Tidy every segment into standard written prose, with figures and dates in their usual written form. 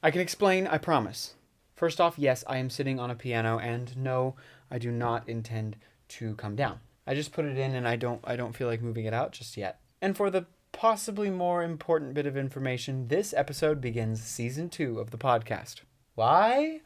I can explain, I promise. First off, yes, I am sitting on a piano, and no, I do not intend to come down. I just put it in, and I don't feel like moving it out just yet. And for the possibly more important bit of information, this episode begins season 2 of the podcast. Why?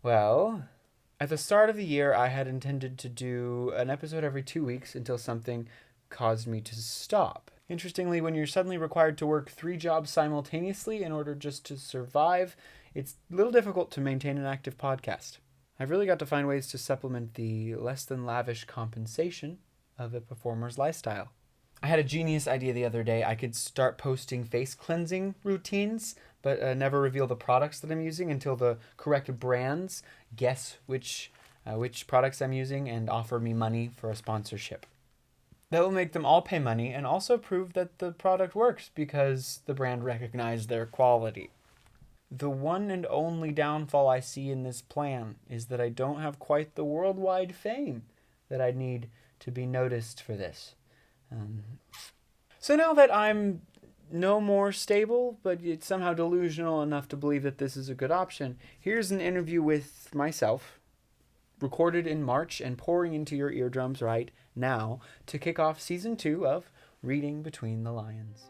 Well, at the start of the year, I had intended to do an episode every 2 weeks until something caused me to stop. Interestingly, when you're suddenly required to work 3 jobs simultaneously in order just to survive, it's a little difficult to maintain an active podcast. I've really got to find ways to supplement the less than lavish compensation of a performer's lifestyle. I had a genius idea the other day. I could start posting face cleansing routines, but never reveal the products that I'm using until the correct brands guess which products I'm using and offer me money for a sponsorship. That will make them all pay money and also prove that the product works because the brand recognized their quality. The one and only downfall I see in this plan is that I don't have quite the worldwide fame that I need to be noticed for this. So now that I'm no more stable, but it's somehow delusional enough to believe that this is a good option, here's an interview with myself, recorded in March and pouring into your eardrums right now to kick off season 2 of Reading Between the Lyons.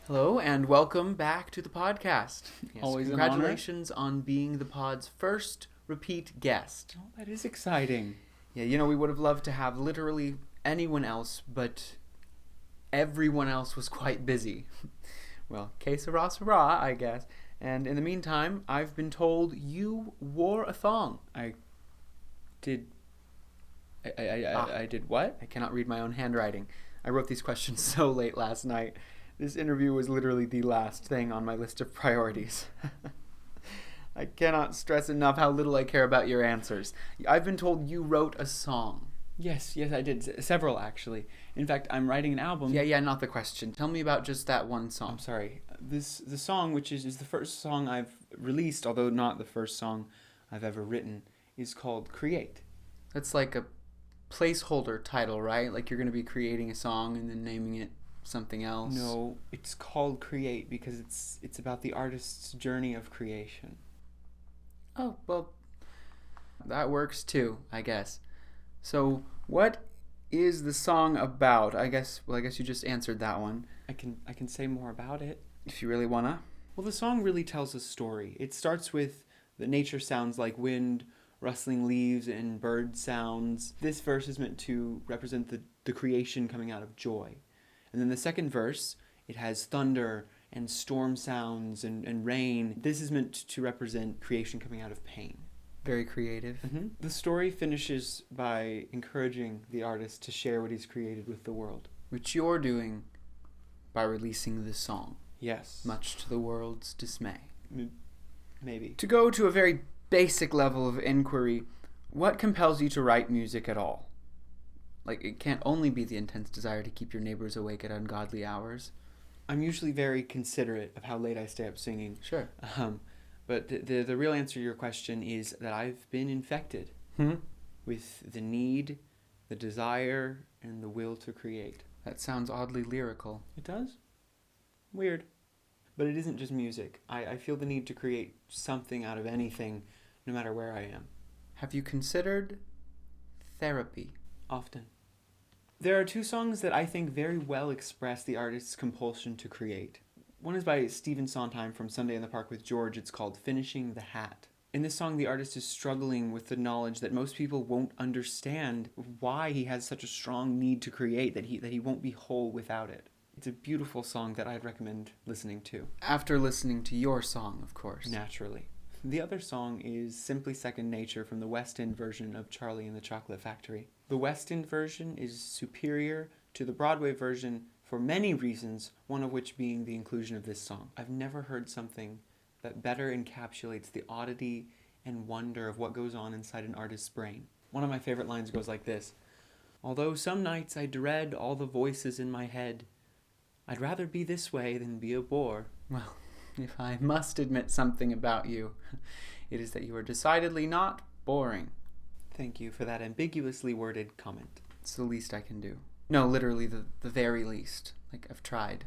Hello and welcome back to the podcast. Yes, always congratulations on being the pod's first repeat guest. Oh, that is exciting. Yeah, we would have loved to have literally anyone else, but everyone else was quite busy. Well, que sera, sera, I guess. And in the meantime, I've been told you wore a thong. I did what? I cannot read my own handwriting. I wrote these questions so late last night. This interview was literally the last thing on my list of priorities. I cannot stress enough how little I care about your answers. I've been told you wrote a song. Yes, I did. Several, actually. In fact, I'm writing an album. Yeah, not the question. Tell me about just that one song. I'm sorry. The song, which is the first song I've released, although not the first song I've ever written, is called Create. That's like a placeholder title, right? Like you're going to be creating a song and then naming it something else. No, it's called Create because it's about the artist's journey of creation. Oh, well, that works too, I guess. So, what is the song about? I guess you just answered that one. I can say more about it if you really wanna. Well, the song really tells a story. It starts with the nature sounds like wind, rustling leaves, and bird sounds. This verse is meant to represent the creation coming out of joy. And then the second verse, it has thunder and storm sounds and rain. This is meant to represent creation coming out of pain. Very creative. Mm-hmm. The story finishes by encouraging the artist to share what he's created with the world. Which you're doing by releasing this song. Yes. Much to the world's dismay. Maybe. To go to a very basic level of inquiry, what compels you to write music at all? Like, it can't only be the intense desire to keep your neighbors awake at ungodly hours. I'm usually very considerate of how late I stay up singing. Sure. But the real answer to your question is that I've been infected with the need, the desire, and the will to create. That sounds oddly lyrical. It does? Weird. But it isn't just music. I feel the need to create something out of anything, no matter where I am. Have you considered therapy? Often. There are 2 songs that I think very well express the artist's compulsion to create. One is by Stephen Sondheim from Sunday in the Park with George. It's called Finishing the Hat. In this song, the artist is struggling with the knowledge that most people won't understand why he has such a strong need to create, that he won't be whole without it. It's a beautiful song that I'd recommend listening to. After listening to your song, of course. Naturally. The other song is Simply Second Nature from the West End version of Charlie and the Chocolate Factory. The West End version is superior to the Broadway version for many reasons, one of which being the inclusion of this song. I've never heard something that better encapsulates the oddity and wonder of what goes on inside an artist's brain. One of my favorite lines goes like this: "Although some nights I dread all the voices in my head, I'd rather be this way than be a bore." Well, if I must admit something about you, it is that you are decidedly not boring. Thank you for that ambiguously worded comment. It's the least I can do. No, literally the very least. Like, I've tried.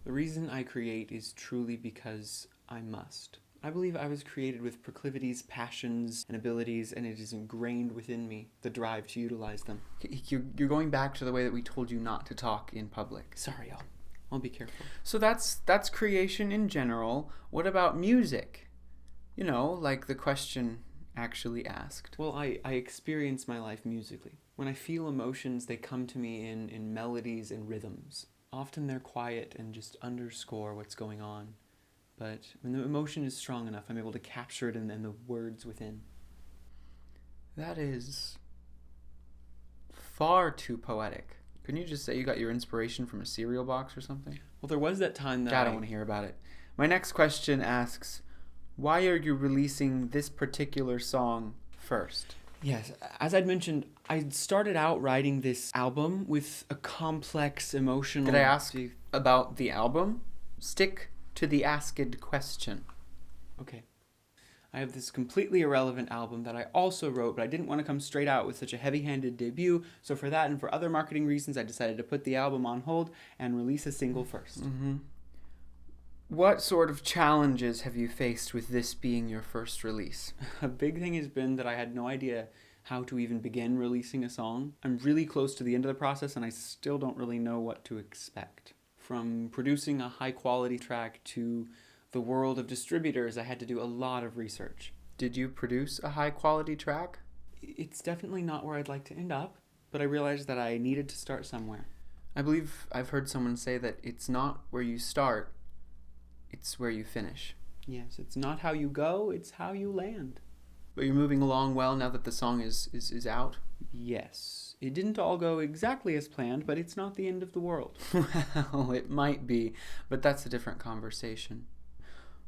The reason I create is truly because I must. I believe I was created with proclivities, passions, and abilities, and it is ingrained within me, the drive to utilize them. You're going back to the way that we told you not to talk in public. Sorry, I'll be careful. So that's creation in general. What about music? You know, like the question actually asked. Well, I experience my life musically. When I feel emotions, they come to me in melodies and rhythms. Often they're quiet and just underscore what's going on. But when the emotion is strong enough, I'm able to capture it in the words within. That is far too poetic. Couldn't you just say you got your inspiration from a cereal box or something? Well, there was that time that I don't want to hear about it. My next question asks, why are you releasing this particular song first? Yes, as I'd mentioned, I started out writing this album with a complex emotional... Did I ask about the album? Stick to the asked question. Okay. I have this completely irrelevant album that I also wrote, but I didn't want to come straight out with such a heavy-handed debut, so for that and for other marketing reasons, I decided to put the album on hold and release a single first. Mm-hmm. What sort of challenges have you faced with this being your first release? A big thing has been that I had no idea how to even begin releasing a song. I'm really close to the end of the process, and I still don't really know what to expect. From producing a high-quality track to the world of distributors, I had to do a lot of research. Did you produce a high-quality track? It's definitely not where I'd like to end up, but I realized that I needed to start somewhere. I believe I've heard someone say that it's not where you start, it's where you finish. Yes, it's not how you go, it's how you land. But you're moving along well now that the song is out? Yes. It didn't all go exactly as planned, but it's not the end of the world. Well, it might be, but that's a different conversation.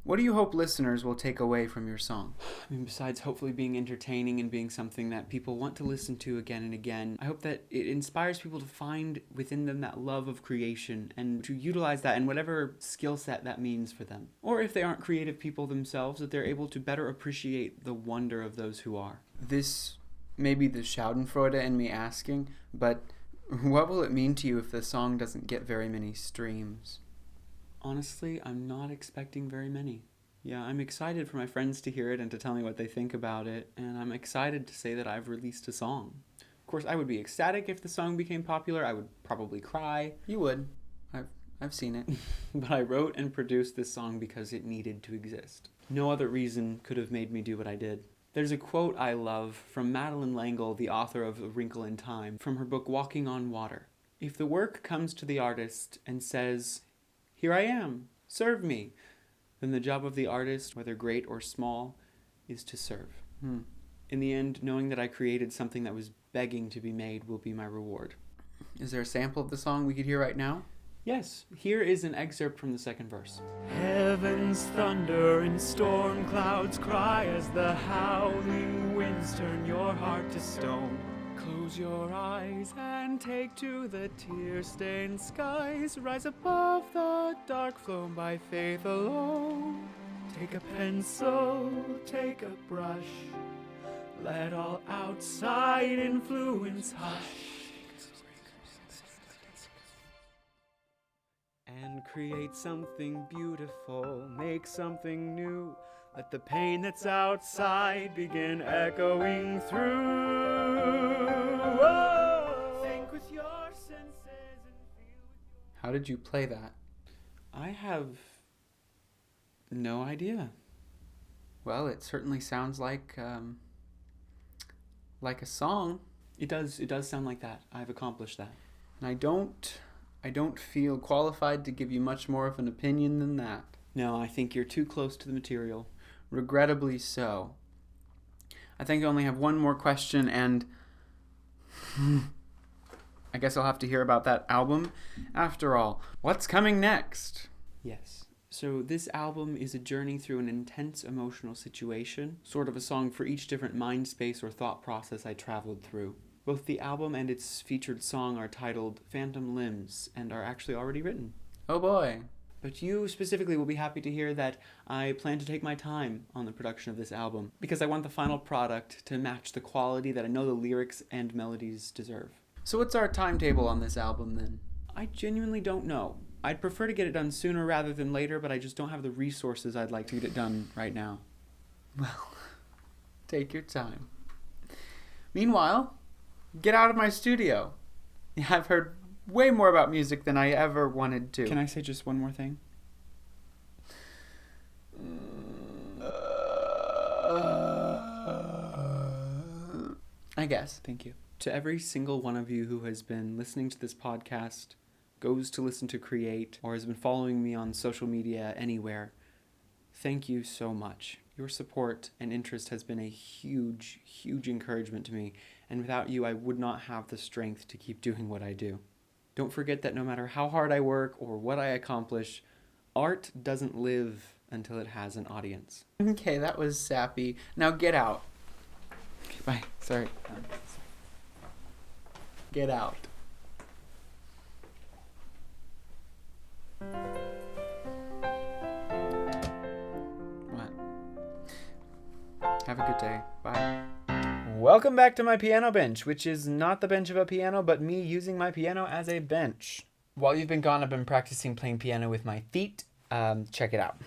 What do you hope listeners will take away from your song? I mean, besides hopefully being entertaining and being something that people want to listen to again and again, I hope that it inspires people to find within them that love of creation and to utilize that in whatever skill set that means for them. Or if they aren't creative people themselves, that they're able to better appreciate the wonder of those who are. This may be the schadenfreude in me asking, but what will it mean to you if the song doesn't get very many streams? Honestly, I'm not expecting very many. Yeah, I'm excited for my friends to hear it and to tell me what they think about it, and I'm excited to say that I've released a song. Of course, I would be ecstatic if the song became popular. I would probably cry. You would. I've seen it. But I wrote and produced this song because it needed to exist. No other reason could have made me do what I did. There's a quote I love from Madeleine L'Engle, the author of A Wrinkle in Time, from her book Walking on Water. If the work comes to the artist and says, "Here I am, serve me," then the job of the artist, whether great or small, is to serve. In the end, knowing that I created something that was begging to be made will be my reward. Is there a sample of the song we could hear right now? Yes, here is an excerpt from the second verse. Heaven's thunder and storm clouds cry as the howling winds turn your heart to stone. Close your eyes and take to the tear-stained skies. Rise above the dark flown by faith alone. Take a pencil, take a brush. Let all outside influence hush. And create something beautiful, make something new. Let the pain that's outside begin echoing through. Oh, think with your senses and feel with How did you play that? I have no idea. Well, it certainly sounds like a song. It does sound like that. I've accomplished that. And I don't feel qualified to give you much more of an opinion than that. No, I think you're too close to the material. Regrettably so. I think I only have one more question, and I guess I'll have to hear about that album. After all, what's coming next? Yes. So this album is a journey through an intense emotional situation, sort of a song for each different mind space or thought process I traveled through. Both the album and its featured song are titled Phantom Limbs and are actually already written. Oh boy. But you specifically will be happy to hear that I plan to take my time on the production of this album because I want the final product to match the quality that I know the lyrics and melodies deserve. So what's our timetable on this album then? I genuinely don't know. I'd prefer to get it done sooner rather than later, but I just don't have the resources I'd like to get it done right now. Well, take your time. Meanwhile, get out of my studio. I've heard way more about music than I ever wanted to. Can I say just one more thing? I guess. Thank you. To every single one of you who has been listening to this podcast, goes to listen to Create, or has been following me on social media anywhere, thank you so much. Your support and interest has been a huge, huge encouragement to me, and without you, I would not have the strength to keep doing what I do. Don't forget that no matter how hard I work or what I accomplish, art doesn't live until it has an audience. Okay, that was sappy. Now get out. Okay, bye. Sorry. Get out. What? Have a good day. Bye. Welcome back to my piano bench, which is not the bench of a piano, but me using my piano as a bench. While you've been gone, I've been practicing playing piano with my feet. Check it out.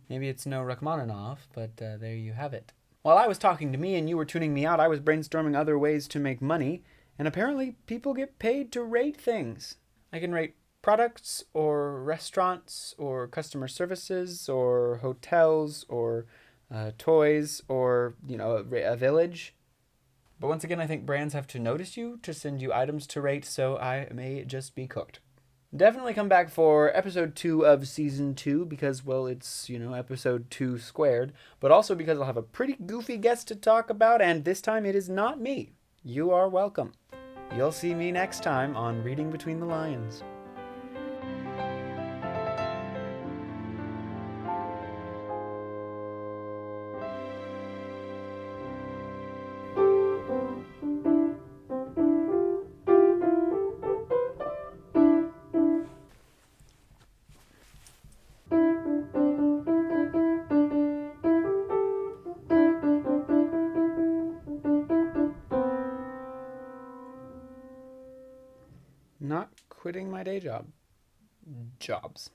Maybe it's no Rachmaninoff, but there you have it. While I was talking to me and you were tuning me out, I was brainstorming other ways to make money, and apparently people get paid to rate things. I can rate products, or restaurants, or customer services, or hotels, or toys, or, a village. But once again, I think brands have to notice you to send you items to rate, so I may just be cooked. Definitely come back for episode 2 of season 2 because, well, it's, episode 2 squared, but also because I'll have a pretty goofy guest to talk about, and this time it is not me. You are welcome. You'll see me next time on Reading Between the Lyons. Not quitting my day jobs.